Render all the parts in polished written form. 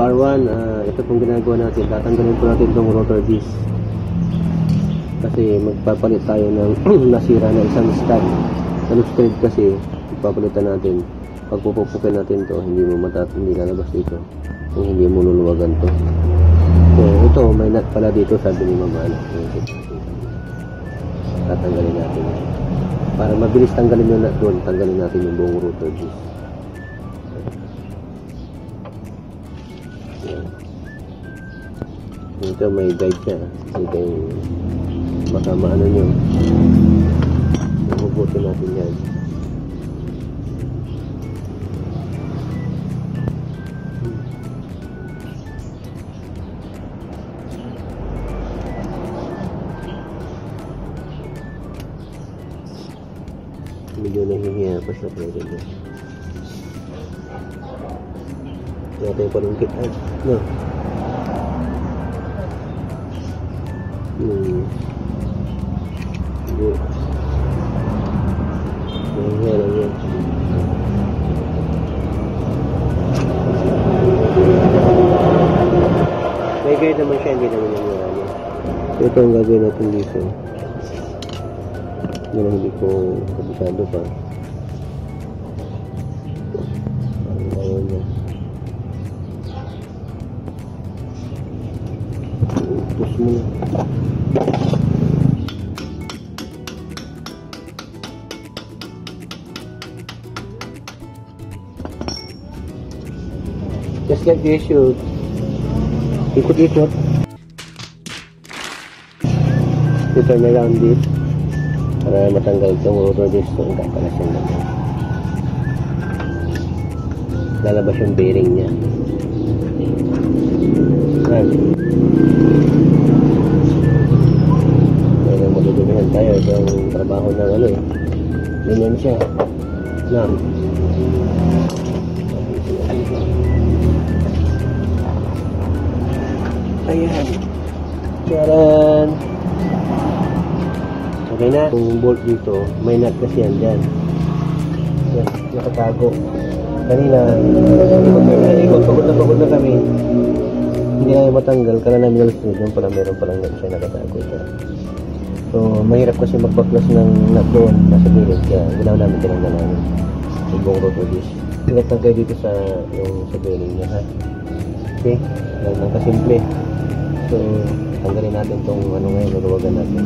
car 1, ito pong ginagawa natin. Tatanggalin po natin itong rotor disc. Kasi magpapalit tayo ng nasira na isang stud. Sa loose thread kasi, ipapalitan natin. Pag pupupukin natin to, hindi lalabas dito. Kung hindi mo luluwagan to. So, ito, may nut pala dito, sabi ni Mama. Tatanggalin natin. Para mabilis tanggalin yung nut doon, tanggalin natin yung buong rotor disc. Ito may guide siya. Ito yung makamaano nyo. Mabubuti natin yan. Medyo nahihiya pa siya pero ganda. Natin yung palungkit. No. Hindi. Nahihiya lang yan. May guide naman siya, hindi naman yung marami. Ito ang gagawin natin dito. Yan ang hindi ko kabisado pa. Ayaw niya. Push mo na. Just get the issue. Ikot-ikot. You turn around this. Para matanggal itong rotor disc. So, ang kakalasin natin. Lalabas yung bearing niya. Yan. Pero madudumihan tayo. Ito ang trabaho ng ano eh. Ganyan siya. Yan. Ayan. Charan. Okay na. Yung bolt dito, may nut kasi yan dyan. Yan, nakatago. Kanina, pagod na kami. Hindi na matanggal. Kala namin alas nyo. Pala meron palang nut siya nakatago dyan. So, mahirap kasi magbaklas ng nut doon. Nasa gilid. Kaya, ginawa namin tinanggal namin. Yung buong rotor disc. Ingat lang kayo dito sa bearing niya, ha? Okay? Yan lang kasimple. So, tanggalin natin itong ano ngayon, luluwagan natin.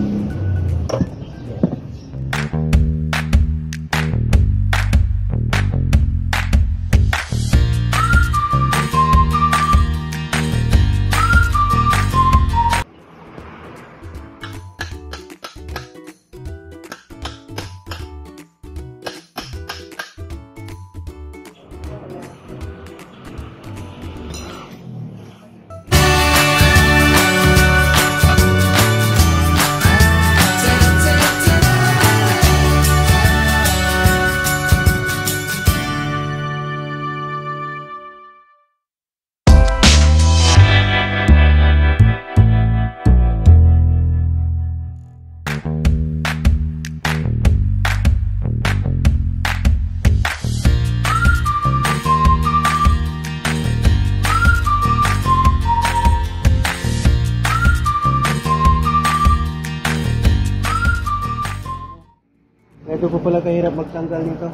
Ito po pala kahirap magtanggal nito.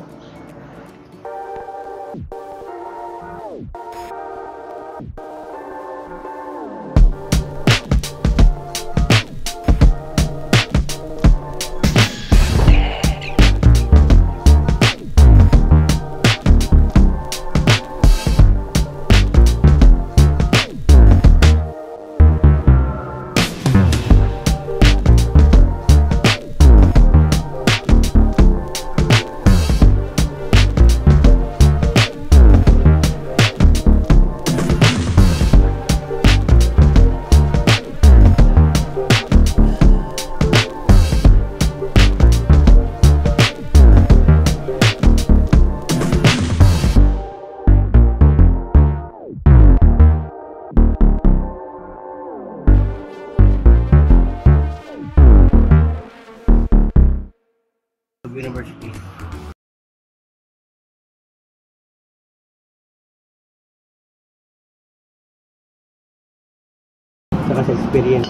sa experience.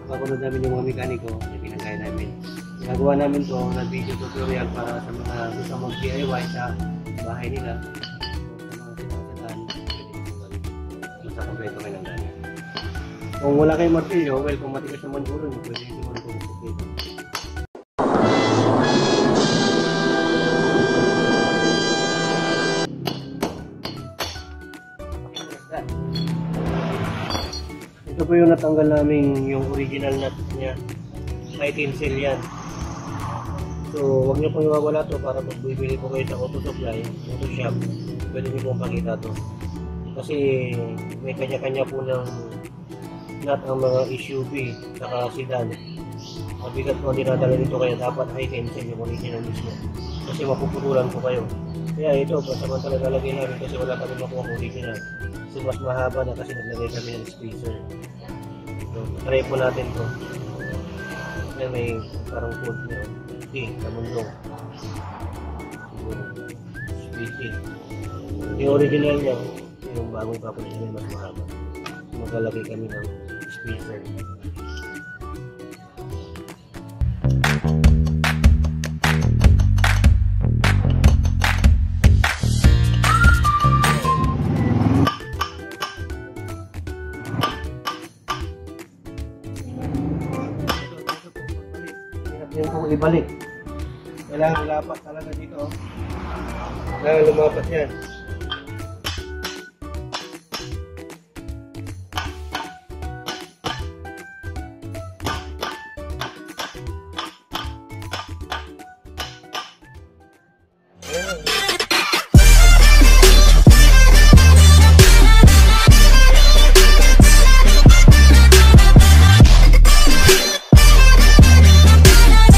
Pagkakunod namin yung mga mekaniko, pinagkaya namin. Nagawa namin to na video tutorial para sa mga gusto mag-DIY sa bahay nila. Sa mga sinasatan, basta kompleto kayo ng gamit. Kung wala kayong martilyo, well, kung matigas naman ulo nyo, pwede nyo naman kung kompleto. Ito po yung natanggal namin yung original nut niya. May tinsel yan. So, huwag nyo pong iwawala to para pag bibili po kayo sa auto supply, auto shop, pwede nyo pong pakita to. Kasi may kanya-kanya po ng nut ang mga SUV saka sedan. Mabigat po ang dinadala dito kaya dapat high tensile yung original mismo. Kasi mapuputulan po kayo. Kaya ito, pasamantala nalagay namin kasi wala kami makuha ng original. Kasi mas mahaba na kasi naglagay kami ng spacer. So, try po natin to. Yan may parang code nyo. Namundong. Sweetie. Yung original niya, yung bagong kapos niya mas mahaba. Maglalagay kami ng spacer. Yung kung ibalik, kailangan lumapat talaga dito. Kailangan lumapat yan.